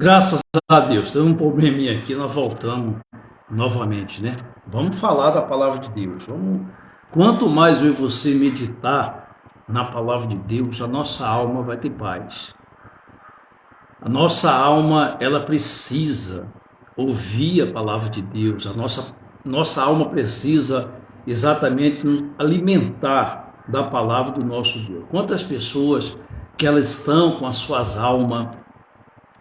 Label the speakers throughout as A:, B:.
A: Graças a Deus, teve um probleminha aqui, nós voltamos novamente, né? Vamos falar da palavra de Deus. Quanto mais eu e você meditar na palavra de Deus, a nossa alma vai ter paz. A nossa alma, ela precisa ouvir a palavra de Deus. A nossa alma precisa exatamente nos alimentar da palavra do nosso Deus. Quantas pessoas que elas estão com as suas almas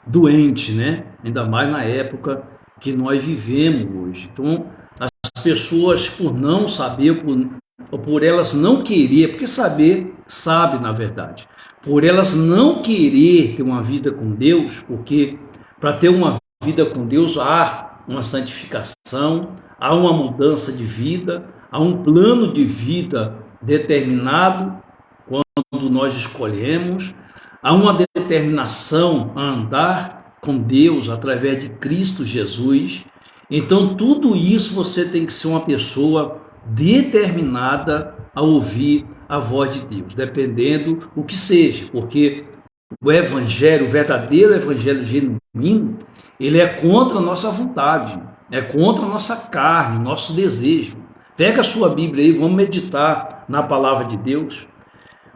A: doente, né? Ainda mais na época que nós vivemos hoje. Então, as pessoas, por não saber, ou por elas não querer, porque saber, sabe na verdade, por elas não querer ter uma vida com Deus, porque para ter uma vida com Deus há uma santificação, há uma mudança de vida, há um plano de vida determinado quando nós escolhemos, há uma determinação a andar com Deus através de Cristo Jesus. Então, tudo isso você tem que ser uma pessoa determinada a ouvir a voz de Deus, dependendo o que seja, porque o evangelho, o verdadeiro evangelho genuíno, ele é contra a nossa vontade, é contra a nossa carne, nosso desejo. Pega a sua Bíblia aí, vamos meditar na palavra de Deus.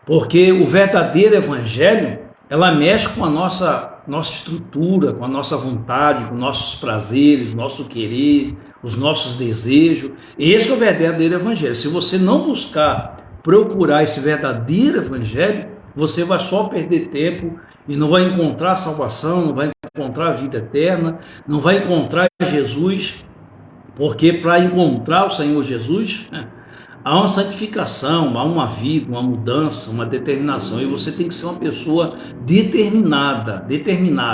A: Porque o verdadeiro evangelho, ela mexe com a nossa estrutura, com a nossa vontade, com nossos prazeres, nosso querer, os nossos desejos. Esse é o verdadeiro evangelho. Se você não buscar, procurar esse verdadeiro evangelho, você vai só perder tempo e não vai encontrar salvação, não vai encontrar a vida eterna, não vai encontrar Jesus, porque para encontrar o Senhor Jesus, há uma santificação, há uma vida, uma mudança, uma determinação. E você tem que ser uma pessoa determinada,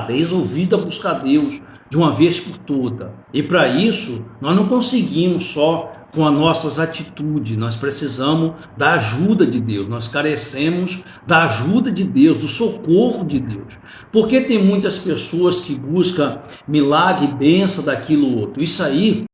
A: resolvida a buscar Deus de uma vez por toda. E para isso, nós não conseguimos só com as nossas atitudes, nós precisamos da ajuda de Deus, nós carecemos da ajuda de Deus, do socorro de Deus. Porque tem muitas pessoas que buscam milagre e bênção daquilo outro. Isso aí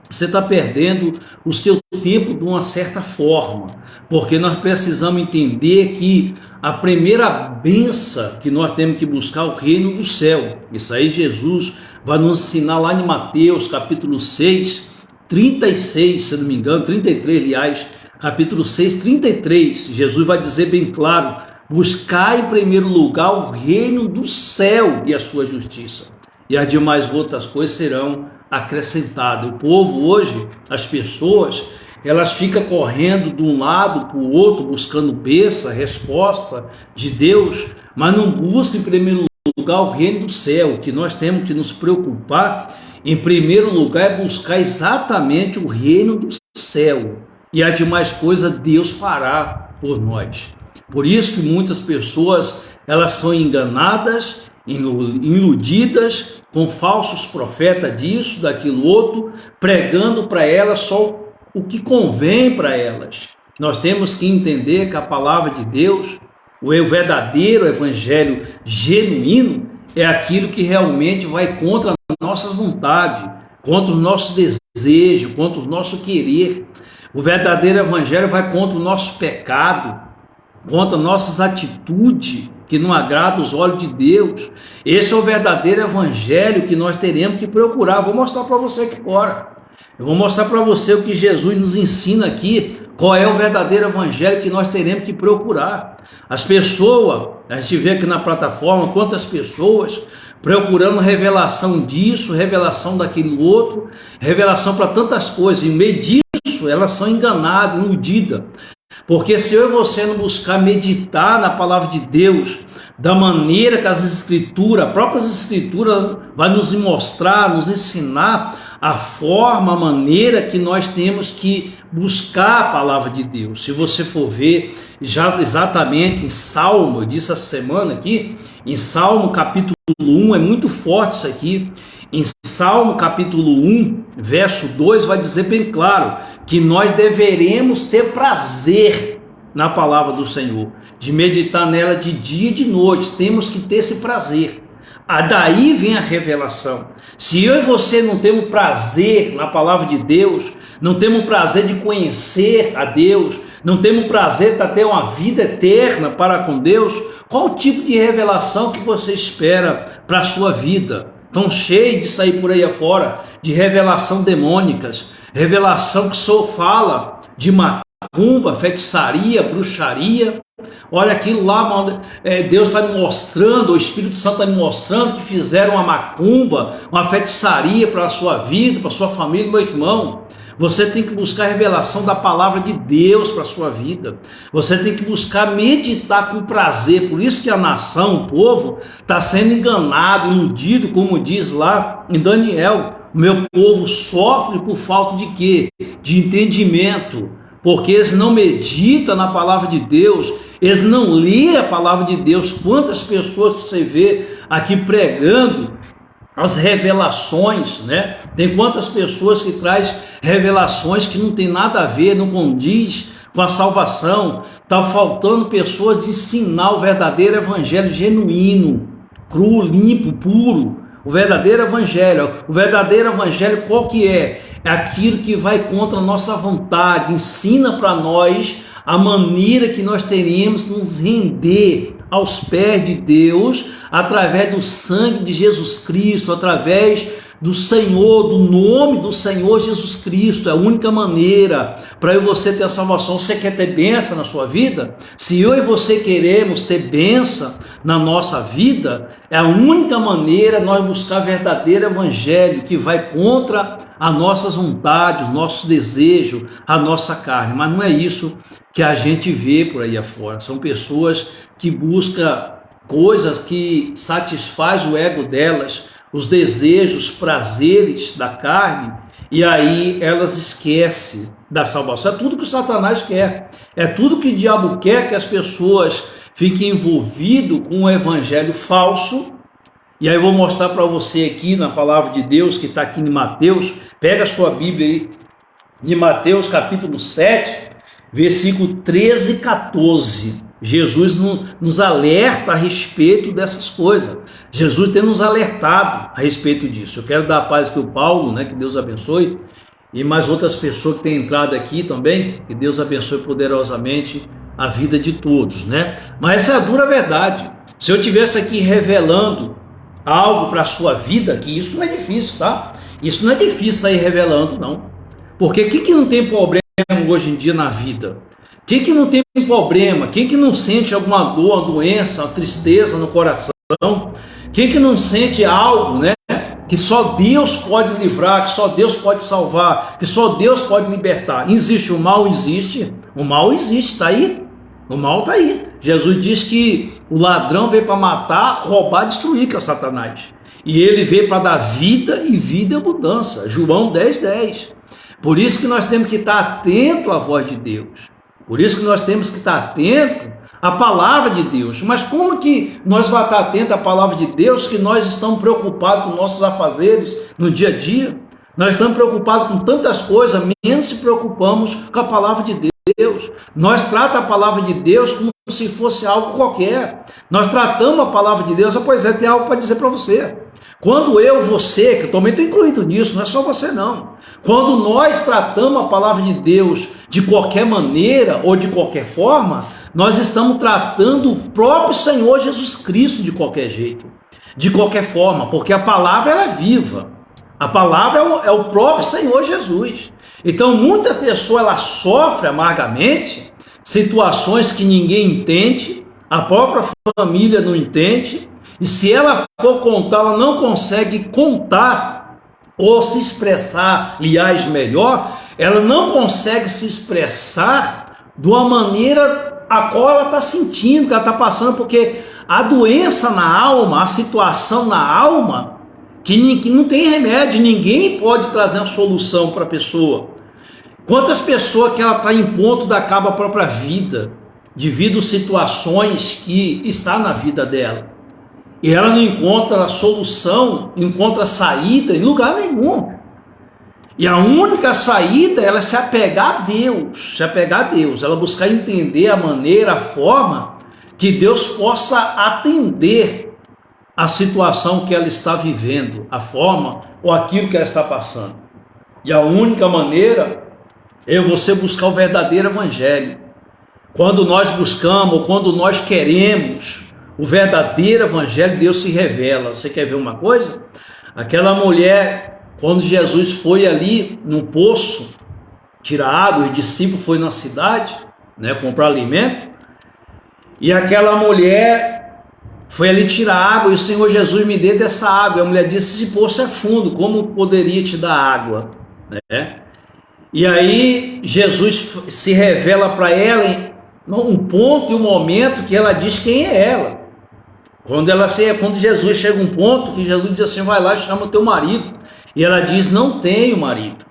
A: você está perdendo o seu tempo de uma certa forma, porque nós precisamos entender que a primeira benção que nós temos que buscar é o reino do céu. Isso aí Jesus vai nos ensinar lá em Mateus capítulo 6, 36, se não me engano, 33, aliás, capítulo 6, 33, Jesus vai dizer bem claro: buscar em primeiro lugar o reino do céu e a sua justiça, e as demais outras coisas serão acrescentado. O povo hoje, as pessoas, elas ficam correndo de um lado para o outro, buscando bênção, resposta de Deus, mas não buscam em primeiro lugar o reino do céu. O que nós temos que nos preocupar, em primeiro lugar, é buscar exatamente o reino do céu. E as demais coisas Deus fará por nós. Por isso que muitas pessoas, elas são enganadas, iludidas com falsos profetas disso, daquilo outro, pregando para elas só o que convém para elas. Nós temos que entender que a palavra de Deus, o verdadeiro evangelho genuíno, é aquilo que realmente vai contra a nossa vontade, contra os nossos desejos, contra o nosso querer. O verdadeiro evangelho vai contra o nosso pecado, contra nossas atitudes que não agradam os olhos de Deus. Esse é o verdadeiro evangelho que nós teremos que procurar. Vou mostrar para você aqui agora. Eu vou mostrar para você o que Jesus nos ensina aqui, qual é o verdadeiro evangelho que nós teremos que procurar. As pessoas, a gente vê aqui na plataforma, quantas pessoas procurando revelação disso, revelação daquilo outro, revelação para tantas coisas. Em meio disso, elas são enganadas, iludidas. Porque se eu e você não buscar meditar na palavra de Deus, da maneira que as escrituras, as próprias escrituras vai nos mostrar, nos ensinar a forma, a maneira que nós temos que buscar a palavra de Deus. Se você for ver já exatamente em Salmo, eu disse essa semana aqui, em Salmo capítulo 1, é muito forte isso aqui. Em Salmo capítulo 1, verso 2, vai dizer bem claro que nós deveremos ter prazer na palavra do Senhor, de meditar nela de dia e de noite. Temos que ter esse prazer. Daí vem a revelação. Se eu e você não temos prazer na palavra de Deus, não temos prazer de conhecer a Deus, não temos prazer para ter uma vida eterna para com Deus, qual o tipo de revelação que você espera para a sua vida? Tão cheio de sair por aí afora, de revelação demônicas, revelação que só fala de macumba, feitiçaria, bruxaria. Olha aquilo lá, Deus está me mostrando, o Espírito Santo está me mostrando que fizeram uma macumba, uma feitiçaria para a sua vida, para a sua família, meu irmão. Você tem que buscar a revelação da palavra de Deus para a sua vida. Você tem que buscar meditar com prazer. Por isso que a nação, o povo, está sendo enganado, iludido, como diz lá em Daniel. O meu povo sofre por falta de quê? De entendimento. Porque eles não meditam na palavra de Deus, eles não lêem a palavra de Deus. Quantas pessoas você vê aqui pregando as revelações, né? Tem quantas pessoas que traz revelações que não tem nada a ver, não condiz com a salvação. Está faltando pessoas de ensinar o verdadeiro evangelho genuíno, cru, limpo, puro. O verdadeiro evangelho qual que é? É aquilo que vai contra a nossa vontade, ensina para nós a maneira que nós teríamos de nos render aos pés de Deus, através do sangue de Jesus Cristo, através do Senhor, do nome do Senhor Jesus Cristo. É a única maneira para eu e você ter a salvação. Você quer ter bênção na sua vida? Se eu e você queremos ter bênção na nossa vida, é a única maneira nós buscar verdadeiro evangelho que vai contra as nossas vontades, os nossos desejos, a nossa carne. Mas não é isso que a gente vê por aí afora. São pessoas que buscam coisas que satisfazem o ego delas, os desejos, prazeres da carne, e aí elas esquecem da salvação. É tudo que o Satanás quer, é tudo que o diabo quer, que as pessoas fiquem envolvidas com um evangelho falso. E aí eu vou mostrar para você aqui na palavra de Deus, que está aqui em Mateus. Pega a sua Bíblia aí, de Mateus capítulo 7, versículo 13 e 14. Jesus nos alerta a respeito dessas coisas. Jesus tem nos alertado a respeito disso. Eu quero dar a paz aqui ao Paulo, né, que Deus abençoe, e mais outras pessoas que têm entrado aqui também, que Deus abençoe poderosamente a vida de todos, né? Mas essa é a dura verdade. Se eu estivesse aqui revelando algo para a sua vida, que isso não é difícil, tá? Isso não é difícil sair revelando, não. Porque quem que não tem problema hoje em dia na vida? Quem que não tem problema? Quem que não sente alguma dor, uma doença, uma tristeza no coração? Quem que não sente algo, né? Que só Deus pode livrar, que só Deus pode salvar, que só Deus pode libertar. Existe o mal? Existe. O mal existe, está aí. O mal está aí. Jesus diz que o ladrão veio para matar, roubar, destruir, que é o Satanás. E ele veio para dar vida e vida em abundância. João 10:10. Por isso que nós temos que estar atento à voz de Deus. Por isso que nós temos que estar atento à palavra de Deus. Mas como que nós vamos estar atento à palavra de Deus que nós estamos preocupados com nossos afazeres no dia a dia? Nós estamos preocupados com tantas coisas, menos se preocupamos com a palavra de Deus. Nós tratamos a palavra de Deus como se fosse algo qualquer. Nós tratamos a palavra de Deus, pois é, tem algo para dizer para você. Quando eu, você, que eu também estou incluído nisso, não é só você não. Quando nós tratamos a palavra de Deus de qualquer maneira ou de qualquer forma, nós estamos tratando o próprio Senhor Jesus Cristo de qualquer jeito, de qualquer forma, porque a palavra ela é viva. A palavra é o próprio Senhor Jesus. Então muita pessoa ela sofre amargamente situações que ninguém entende, a própria família não entende, e se ela for contar, ela não consegue contar ou se expressar, aliás, melhor, ela não consegue se expressar de uma maneira a qual ela está sentindo, que ela está passando, porque a doença na alma, a situação na alma, que não tem remédio, ninguém pode trazer uma solução para a pessoa. Quantas pessoas que ela está em ponto de acabar a própria vida, devido a situações que está na vida dela. E ela não encontra solução, encontra saída em lugar nenhum. E a única saída é ela se apegar a Deus, ela buscar entender a maneira, a forma que Deus possa atender a situação que ela está vivendo, a forma ou aquilo que ela está passando. E a única maneira é você buscar o verdadeiro evangelho. quando nós buscamos, quando nós queremos o verdadeiro evangelho, Deus se revela. Você quer ver uma coisa? Aquela mulher, quando Jesus foi ali no poço tirar água, os discípulos foram na cidade, né, comprar alimento, e aquela mulher foi ali tirar água, e o Senhor Jesus me dê dessa água. E a mulher disse: esse poço é fundo, como poderia te dar água? Né? E aí Jesus se revela para ela em um ponto e um momento que ela diz quem é ela. Quando Jesus chega a um ponto que Jesus diz assim: vai lá e chama o teu marido. E ela diz: não tenho marido.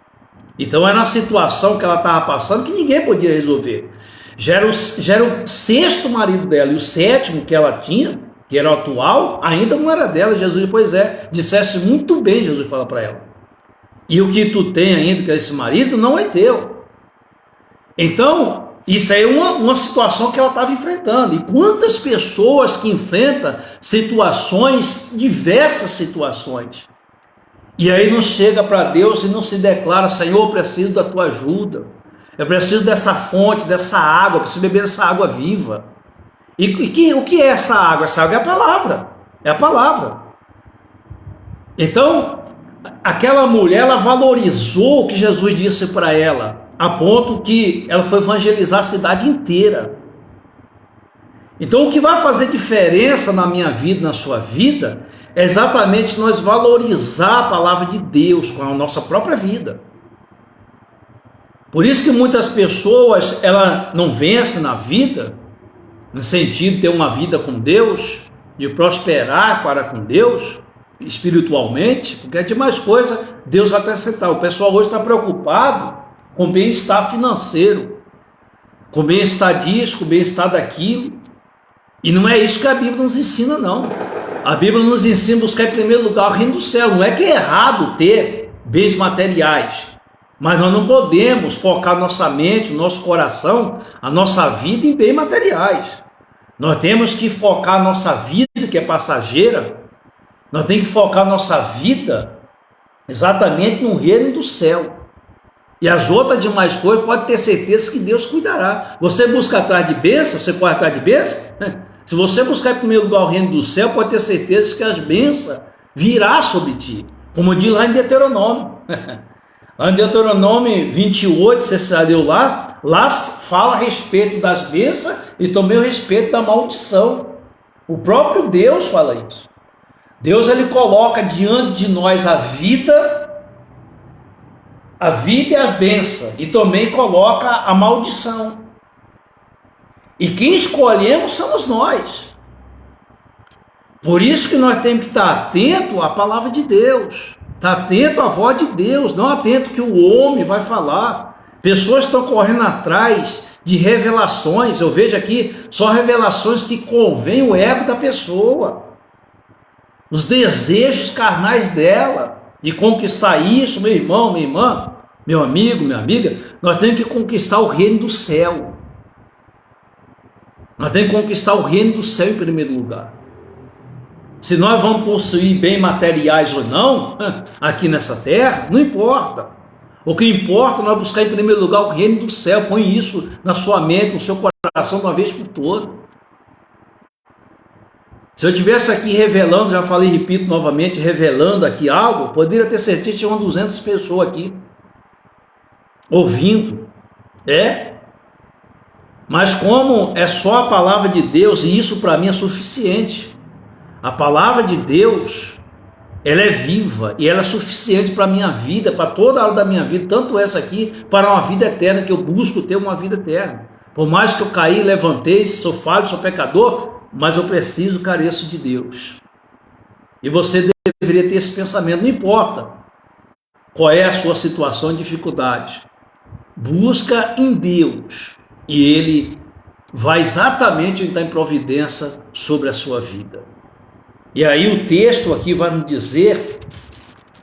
A: Então era uma situação que ela estava passando que ninguém podia resolver. Já era o sexto marido dela, e o sétimo que ela tinha, que era o atual, ainda não era dela. Jesus, pois é, dissesse muito bem, Jesus fala para ela. E o que tu tem ainda, que é esse marido, não é teu. Então, isso aí é uma situação que ela estava enfrentando. E quantas pessoas que enfrentam situações, diversas situações, e aí não chega para Deus e não se declara: Senhor, eu preciso da tua ajuda, eu preciso dessa fonte, dessa água, eu preciso beber dessa água viva. E o que é essa água? Essa água é a palavra, é a palavra. Então, aquela mulher, ela valorizou o que Jesus disse para ela, a ponto que ela foi evangelizar a cidade inteira. Então, o que vai fazer diferença na minha vida, na sua vida, é exatamente nós valorizar a palavra de Deus com a nossa própria vida. Por isso que muitas pessoas, ela não vencem na vida, no sentido de ter uma vida com Deus, de prosperar para com Deus, espiritualmente, porque é demais coisa Deus vai acrescentar. O pessoal hoje está preocupado com bem-estar financeiro, com bem-estar disso, com bem-estar daquilo, e não é isso que a Bíblia nos ensina, não. A Bíblia nos ensina a buscar em primeiro lugar o reino do céu. Não é que é errado ter bens materiais, mas nós não podemos focar nossa mente, o nosso coração, a nossa vida em bens materiais. Nós temos que focar a nossa vida, que é passageira, nós temos que focar a nossa vida exatamente no reino do céu. E as outras demais coisas, pode ter certeza que Deus cuidará. Você busca atrás de bênção, você corre atrás de bênção? Se você buscar em primeiro lugar o reino do céu, pode ter certeza que as bênçãos virá sobre ti. Como diz lá em Deuteronômio. Lá em Deuteronômio 28, você já leu lá fala a respeito das bênçãos e também a respeito da maldição. O próprio Deus fala isso. Deus, ele coloca diante de nós a vida e a bênção, e também coloca a maldição. E quem escolhemos somos nós. Por isso que nós temos que estar atento à palavra de Deus, estar atento à voz de Deus, não atento que o homem vai falar. Pessoas estão correndo atrás de revelações. Eu vejo aqui só revelações que convém o ego da pessoa, os desejos carnais dela, de conquistar isso. Meu irmão, minha irmã, meu amigo, minha amiga, nós temos que conquistar o reino do céu. Nós temos que conquistar o reino do céu em primeiro lugar. Se nós vamos possuir bens materiais ou não, aqui nessa terra, não importa. O que importa é nós buscar em primeiro lugar o reino do céu. Põe isso na sua mente, no seu coração, de uma vez por todas. Se eu estivesse aqui revelando, já falei, repito novamente, revelando aqui algo, poderia ter certeza que tinha umas 200 pessoas aqui, ouvindo. Mas como é só a palavra de Deus, e isso para mim é suficiente. A palavra de Deus, ela é viva e ela é suficiente para a minha vida, para toda a hora da minha vida, tanto essa aqui, para uma vida eterna, que eu busco ter uma vida eterna. Por mais que eu caí, levantei, sou falho, sou pecador, mas eu preciso, careço de Deus. E você deveria ter esse pensamento, não importa qual é a sua situação de dificuldade. Busca em Deus e Ele vai exatamente entrar em providência sobre a sua vida. E aí o texto aqui vai nos dizer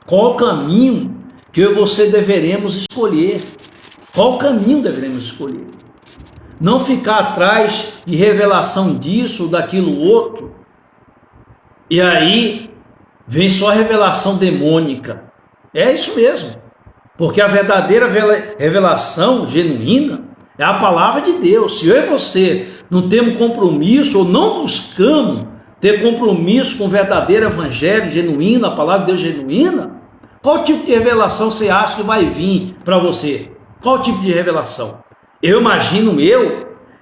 A: qual o caminho que eu e você deveremos escolher. Qual caminho deveremos escolher? Não ficar atrás de revelação disso ou daquilo outro. E aí vem só revelação demônica. É isso mesmo. Porque a verdadeira revelação genuína É a palavra de Deus. Se eu e você não temos compromisso ou não buscamos ter compromisso com o verdadeiro evangelho genuíno, a palavra de Deus genuína, qual tipo de revelação você acha que vai vir para você? Qual tipo de revelação? Eu imagino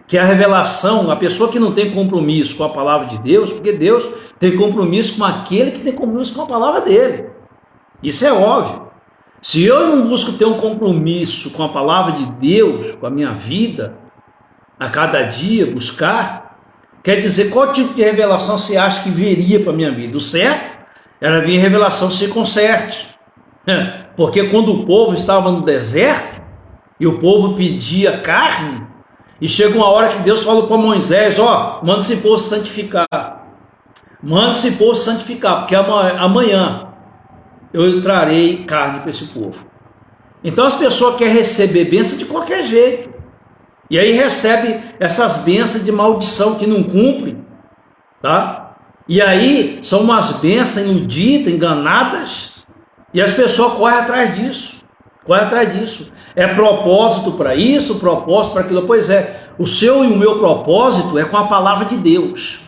A: que a revelação, a pessoa que não tem compromisso com a palavra de Deus, porque Deus tem compromisso com aquele que tem compromisso com a palavra dele. Isso é óbvio. Se eu não busco ter um compromisso com a palavra de Deus, com a minha vida, a cada dia buscar, quer dizer, qual tipo de revelação você acha que viria para a minha vida? O certo era vir revelação circuncerte. Porque quando o povo estava no deserto, e o povo pedia carne, e chega uma hora que Deus falou para Moisés, manda esse povo se santificar. Manda esse povo se santificar, porque amanhã eu trarei carne para esse povo. Então as pessoas querem receber bênção de qualquer jeito. E aí recebe essas bênçãos de maldição que não cumprem. Tá? E aí são umas bênçãos iludidas, enganadas. E as pessoas correm atrás disso. É propósito para isso, propósito para aquilo. Pois é, o seu e o meu propósito é com a palavra de Deus.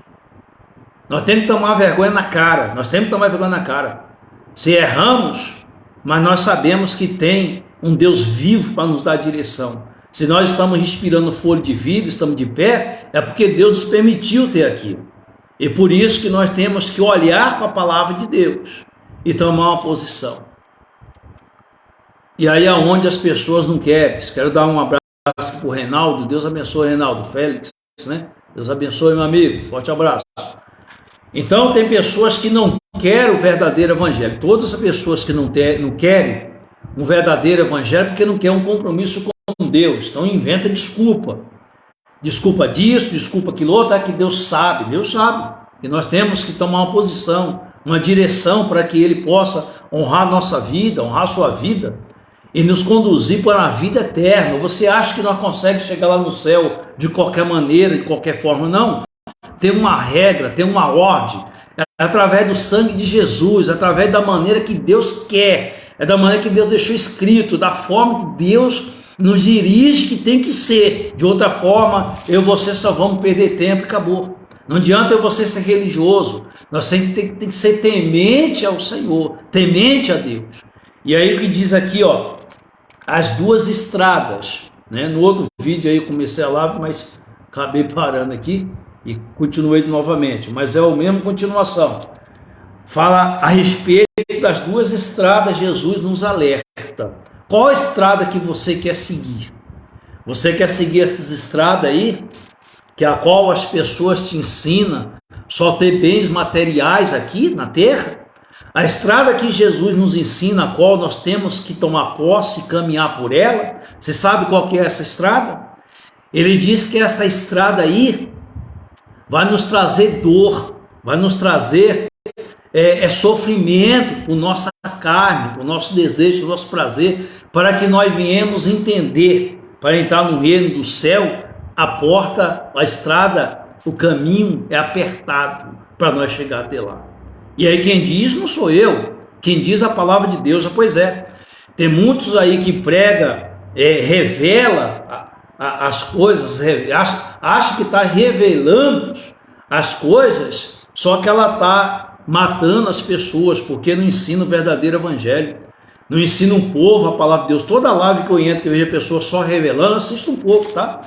A: Nós temos que tomar vergonha na cara. Se erramos, mas nós sabemos que tem um Deus vivo para nos dar direção. Se nós estamos respirando fôlego de vida, estamos de pé, é porque Deus nos permitiu ter aquilo. E por isso que nós temos que olhar para a palavra de Deus e tomar uma posição. E aí é onde as pessoas não querem. Quero dar um abraço para o Reinaldo. Deus abençoe, Reinaldo. Félix, né? Deus abençoe, meu amigo. Forte abraço. Então tem pessoas que não querem o verdadeiro evangelho. Todas as pessoas que não querem um verdadeiro evangelho porque não querem um compromisso com Deus. Então inventa desculpa. Desculpa disso, desculpa aquilo outro, que Deus sabe. E nós temos que tomar uma posição, uma direção para que Ele possa honrar nossa vida, honrar a sua vida e nos conduzir para a vida eterna. Você acha que nós conseguimos chegar lá no céu de qualquer maneira, de qualquer forma? Não. Tem uma regra, tem uma ordem, é através do sangue de Jesus, através da maneira que Deus quer, é da maneira que Deus deixou escrito, da forma que Deus nos dirige que tem que ser. De outra forma, eu e você só vamos perder tempo e acabou. Não adianta eu e você ser religioso, nós tem que ser temente ao Senhor, temente a Deus. E aí o que diz aqui, as duas estradas, né? No outro vídeo aí eu comecei a live, mas acabei parando aqui. E continuei novamente, mas é a mesma continuação. Fala a respeito das duas estradas, Jesus nos alerta. Qual estrada que você quer seguir? Você quer seguir essas estradas aí, que a qual as pessoas te ensinam só ter bens materiais aqui na terra? A estrada que Jesus nos ensina, a qual nós temos que tomar posse e caminhar por ela, você sabe qual que é essa estrada? Ele diz que essa estrada aí vai nos trazer dor, vai nos trazer sofrimento por nossa carne, por nosso desejo, por nosso prazer, para que nós viemos entender, para entrar no reino do céu, a porta, a estrada, o caminho é apertado para nós chegar até lá. E aí quem diz não sou eu, quem diz a palavra de Deus, pois é. Tem muitos aí que prega, revela as coisas, acha que está revelando as coisas, só que ela está matando as pessoas, porque não ensina o verdadeiro evangelho, não ensina um povo a palavra de Deus. Toda live que eu entro, que eu vejo a pessoa só revelando, assisto um pouco, tá?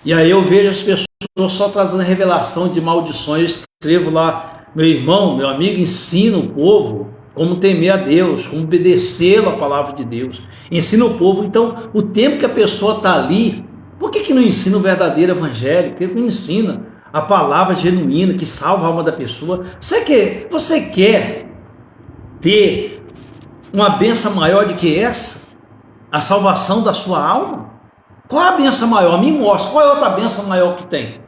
A: E aí eu vejo as pessoas só trazendo revelação de maldições. Eu escrevo lá, meu irmão, meu amigo, ensina o povo como temer a Deus, como obedecê-lo a palavra de Deus. Ensina o povo. Então, o tempo que a pessoa está ali, por que não ensina o verdadeiro evangelho? Por que não ensina a palavra genuína que salva a alma da pessoa? Você quer ter uma bênção maior do que essa? A salvação da sua alma? Qual a bênção maior? Me mostra. Qual é a outra bênção maior que tem?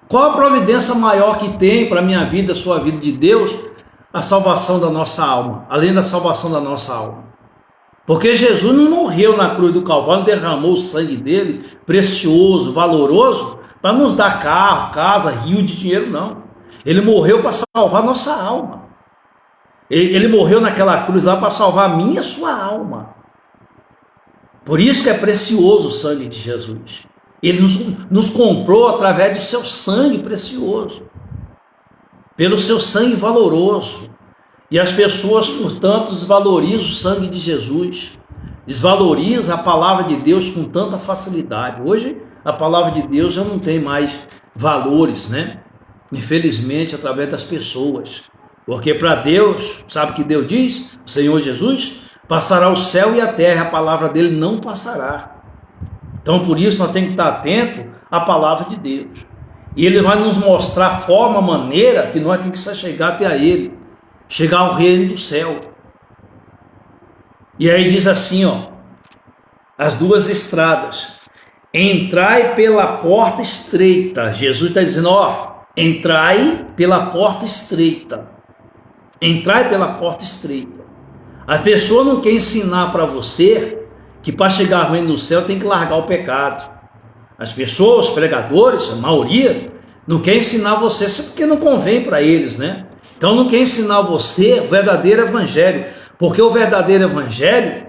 A: Qual a providência maior que tem para a minha vida, a sua vida de Deus? A salvação da nossa alma, além da salvação da nossa alma. Porque Jesus não morreu na cruz do Calvário, derramou o sangue dele, precioso, valoroso, para nos dar carro, casa, rio de dinheiro, não. Ele morreu para salvar nossa alma. Ele morreu naquela cruz lá para salvar a minha e a sua alma. Por isso que é precioso o sangue de Jesus. Ele nos comprou através do seu sangue precioso, pelo seu sangue valoroso. E as pessoas, portanto, desvalorizam o sangue de Jesus, desvalorizam a palavra de Deus com tanta facilidade. Hoje a palavra de Deus já não tem mais valores, né? Infelizmente, através das pessoas. Porque para Deus, sabe o que Deus diz? O Senhor Jesus: passará o céu e a terra, a palavra dele não passará. Então, por isso, nós temos que estar atentos à palavra de Deus. E ele vai nos mostrar a forma, a maneira que nós temos que chegar até a ele, chegar ao reino do céu. E aí diz assim, ó, as duas estradas: entrai pela porta estreita. Jesus está dizendo, ó, entrai pela porta estreita. Entrai pela porta estreita. A pessoa não quer ensinar para você que para chegar ao reino do céu tem que largar o pecado. As pessoas, os pregadores, a maioria, não quer ensinar você porque não convém para eles, né? Então não quer ensinar você o verdadeiro evangelho, porque o verdadeiro evangelho,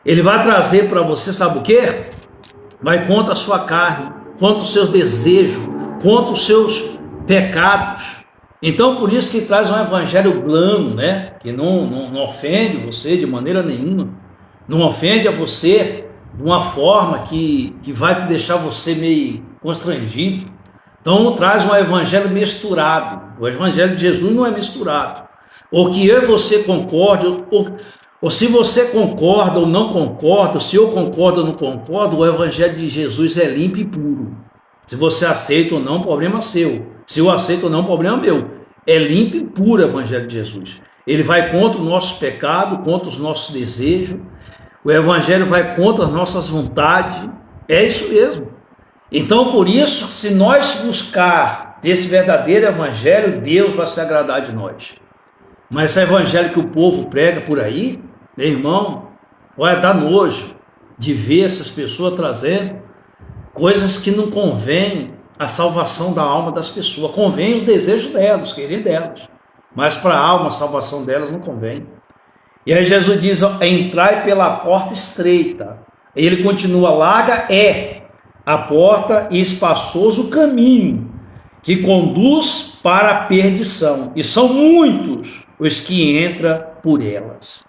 A: ele vai trazer para você, sabe o quê? Vai contra a sua carne, contra os seus desejos, contra os seus pecados. Então por isso que traz um evangelho plano, né? Que não ofende você de maneira nenhuma. Não ofende a você de uma forma que vai te deixar você meio constrangido. Então traz um evangelho misturado. O evangelho de Jesus não é misturado. Ou que eu e você concorde, ou se você concorda ou não concorda, se eu concordo ou não concordo, o evangelho de Jesus é limpo e puro. Se você aceita ou não, problema seu. Se eu aceito ou não, problema meu. É limpo e puro o evangelho de Jesus. Ele vai contra o nosso pecado, contra os nossos desejos. O evangelho vai contra as nossas vontades. É isso mesmo. Então, por isso, se nós buscar esse verdadeiro evangelho, Deus vai se agradar de nós. Mas esse evangelho que o povo prega por aí, meu irmão, vai dar nojo de ver essas pessoas trazendo coisas que não convêm à salvação da alma das pessoas. Convém os desejos delas, os querer delas. Mas para a alma, a salvação delas não convém. E aí Jesus diz, entrai pela porta estreita. E ele continua, larga é a porta e espaçoso o caminho que conduz para a perdição. E são muitos os que entram por elas.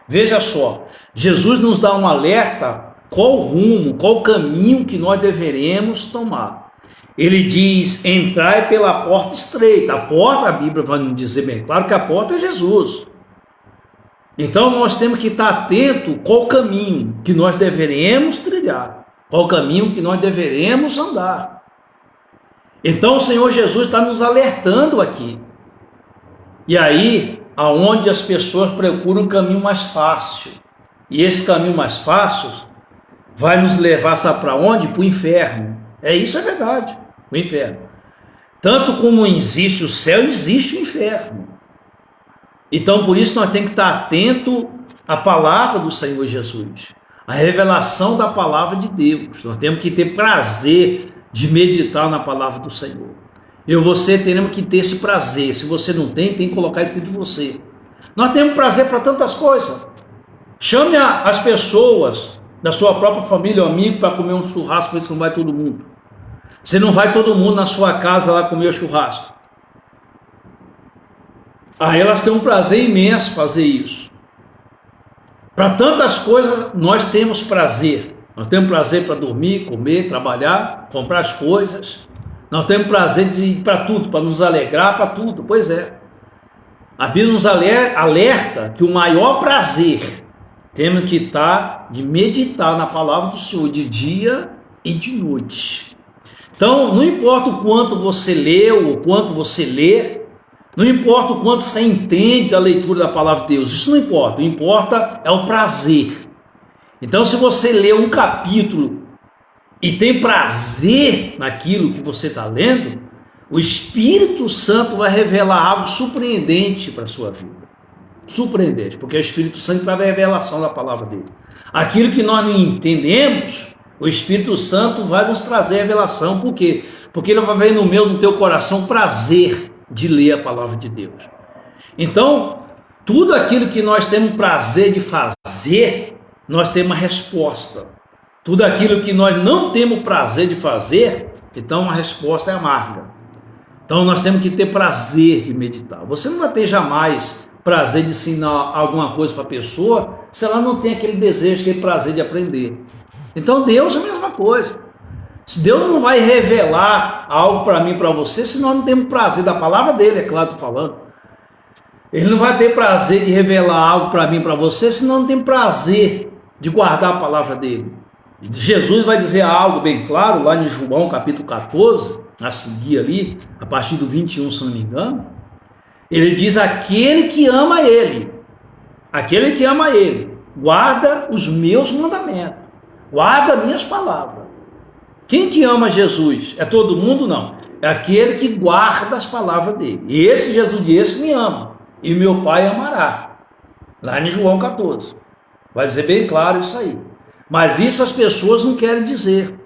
A: Veja só, Jesus nos dá um alerta, qual o rumo, qual o caminho que nós deveremos tomar. Ele diz, entrai pela porta estreita. A porta, a Bíblia vai nos dizer bem claro que a porta é Jesus. Então nós temos que estar atento qual o caminho que nós deveremos trilhar, qual o caminho que nós deveremos andar. Então o Senhor Jesus está nos alertando aqui. E aí, aonde as pessoas procuram um caminho mais fácil. E esse caminho mais fácil vai nos levar, sabe para onde? Para o inferno. Isso é verdade, o inferno. Tanto como existe o céu, existe o inferno. Então, por isso, nós temos que estar atento à palavra do Senhor Jesus, à revelação da palavra de Deus. Nós temos que ter prazer de meditar na palavra do Senhor. Eu e você teremos que ter esse prazer. Se você não tem, tem que colocar isso dentro de você. Nós temos prazer para tantas coisas. Chame as pessoas da sua própria família ou amigo para comer um churrasco, porque não vai todo mundo. Você não vai todo mundo na sua casa lá comer o churrasco. Aí elas têm um prazer imenso fazer isso. Para tantas coisas nós temos prazer. Nós temos prazer para dormir, comer, trabalhar, comprar as coisas. Nós temos prazer de ir para tudo, para nos alegrar, para tudo. Pois é. A Bíblia nos alerta que o maior prazer temos que estar de meditar na palavra do Senhor de dia e de noite. Então, não importa o quanto você leu, o quanto você lê, não importa o quanto você entende a leitura da palavra de Deus, isso não importa. O que importa é o prazer. Então, se você lê um capítulo e tem prazer naquilo que você está lendo, o Espírito Santo vai revelar algo surpreendente para a sua vida. Surpreendente, porque o Espírito Santo traz a revelação da palavra dele. Aquilo que nós não entendemos, o Espírito Santo vai nos trazer a revelação. Por quê? Porque ele vai ver no teu coração prazer de ler a palavra de Deus. Então, tudo aquilo que nós temos prazer de fazer, nós temos a resposta. Tudo aquilo que nós não temos prazer de fazer, então a resposta é amarga. Então nós temos que ter prazer de meditar. Você não vai ter jamais prazer de ensinar alguma coisa para a pessoa se ela não tem aquele desejo, aquele prazer de aprender. Então Deus é a mesma coisa. Se Deus não vai revelar algo para mim, para você, se nós não temos prazer da palavra dele, é claro, estou falando. Ele não vai ter prazer de revelar algo para mim, para você, se nós não temos prazer de guardar a palavra dele. Jesus vai dizer algo bem claro lá em João capítulo 14, a seguir ali, a partir do 21, se não me engano. Ele diz: aquele que ama ele, guarda os meus mandamentos, guarda minhas palavras. Quem que ama Jesus? É todo mundo? Não. É aquele que guarda as palavras dele. E esse Jesus disse: me ama, e meu Pai amará. Lá em João 14. Vai dizer bem claro isso aí. Mas isso as pessoas não querem dizer.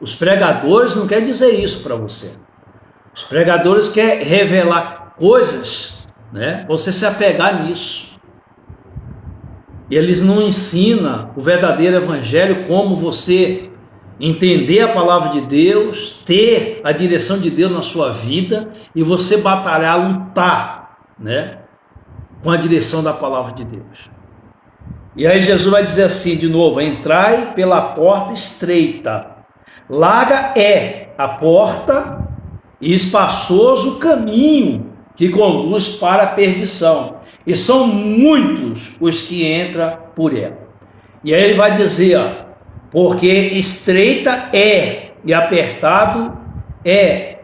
A: Os pregadores não querem dizer isso para você. Os pregadores querem revelar coisas, né? Você se apegar nisso. E eles não ensinam o verdadeiro evangelho, como você entender a palavra de Deus, ter a direção de Deus na sua vida e você batalhar, lutar, né, com a direção da palavra de Deus. E aí Jesus vai dizer assim de novo: entrai pela porta estreita, larga é a porta e espaçoso o caminho que conduz para a perdição, e são muitos os que entram por ela. E aí ele vai dizer, ó, porque estreita é e apertado é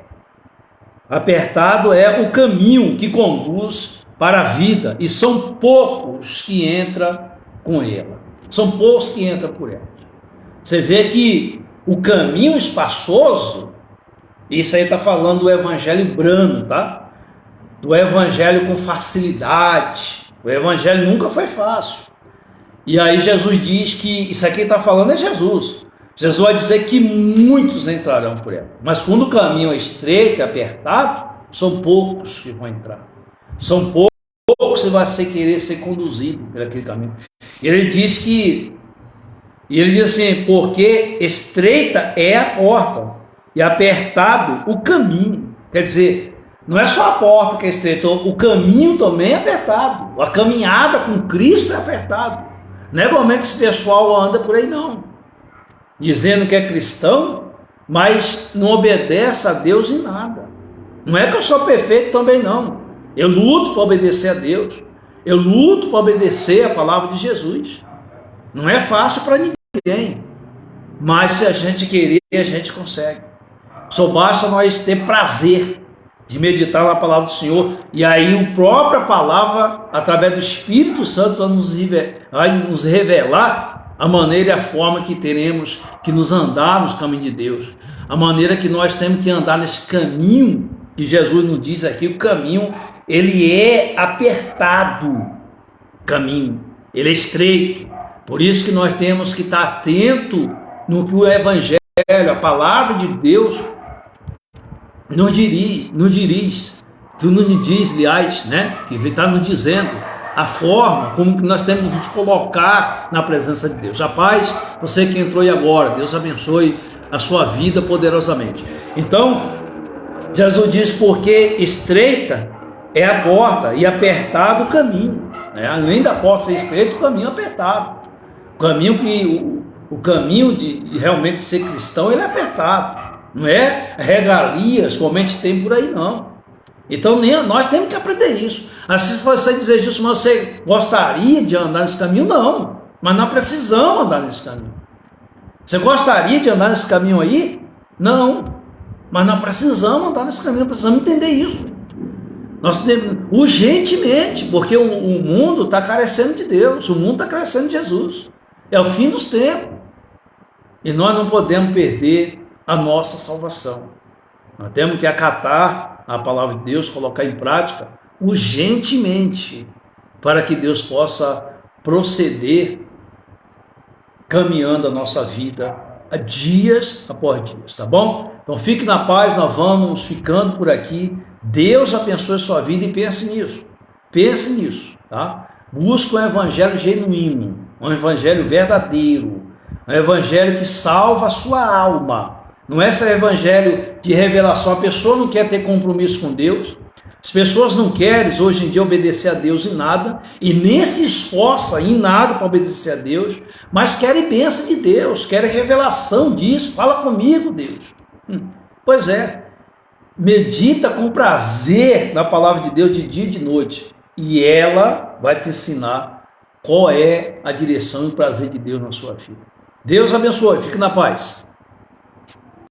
A: o caminho que conduz para a vida, e são poucos que entram com ela. São poucos que entram por ela. Você vê que o caminho espaçoso, isso aí está falando do evangelho brando, tá? Do evangelho com facilidade. O evangelho nunca foi fácil. E aí Jesus diz que isso aqui está falando é Jesus. Jesus vai dizer que muitos entrarão por ela. Mas quando o caminho é estreito e apertado, são poucos que vão entrar. São poucos que vai querer ser conduzido por aquele caminho. Ele diz assim: porque estreita é a porta e apertado o caminho. Quer dizer, não é só a porta que é estreita, o caminho também é apertado. A caminhada com Cristo é apertado. Normalmente esse pessoal anda por aí não, dizendo que é cristão, mas não obedece a Deus em nada. Não é que eu sou perfeito também não. Eu luto para obedecer a Deus. Eu luto para obedecer a palavra de Jesus. Não é fácil para ninguém, mas se a gente querer, a gente consegue. Só basta nós ter prazer de meditar na palavra do Senhor, e aí a própria palavra, através do Espírito Santo, vai nos revelar a maneira e a forma que teremos que nos andar nos caminhos de Deus, a maneira que nós temos que andar nesse caminho que Jesus nos diz aqui. O caminho, ele é apertado, caminho, ele é estreito. Por isso que nós temos que estar atento no que o evangelho, a palavra de Deus nos diz, né? Que está nos dizendo a forma como que nós temos de nos colocar na presença de Deus. Rapaz, você que entrou aí agora, Deus abençoe a sua vida poderosamente. Então, Jesus diz: porque estreita é a porta e apertado o caminho, né? Além da porta ser estreita, o caminho é apertado. O caminho de realmente ser cristão, ele é apertado. Não é regalias como a gente tem por aí, não. Então nós temos que aprender isso. Assim, se você dizer isso, mas você gostaria de andar nesse caminho? Não, mas nós precisamos andar nesse caminho. Você gostaria de andar nesse caminho aí? Não, mas nós precisamos andar nesse caminho, precisamos entender isso. Nós temos urgentemente, porque o mundo está carecendo de Deus, o mundo está carecendo de Jesus. É o fim dos tempos. E nós não podemos perder a nossa salvação. Nós temos que acatar a palavra de Deus, colocar em prática urgentemente, para que Deus possa proceder caminhando a nossa vida a dias após dias, tá bom? Então fique na paz, nós vamos ficando por aqui. Deus abençoe a sua vida e pense nisso, tá? Busque um evangelho genuíno, um evangelho verdadeiro, um evangelho que salva a sua alma. Não é esse evangelho de revelação. A pessoa não quer ter compromisso com Deus. As pessoas não querem hoje em dia obedecer a Deus em nada e nem se esforça em nada para obedecer a Deus, mas querem bênção de Deus, querem revelação disso. Fala comigo, Deus. Pois é, medita com prazer na palavra de Deus de dia e de noite e ela vai te ensinar qual é a direção e o prazer de Deus na sua vida. Deus abençoe, fique na paz.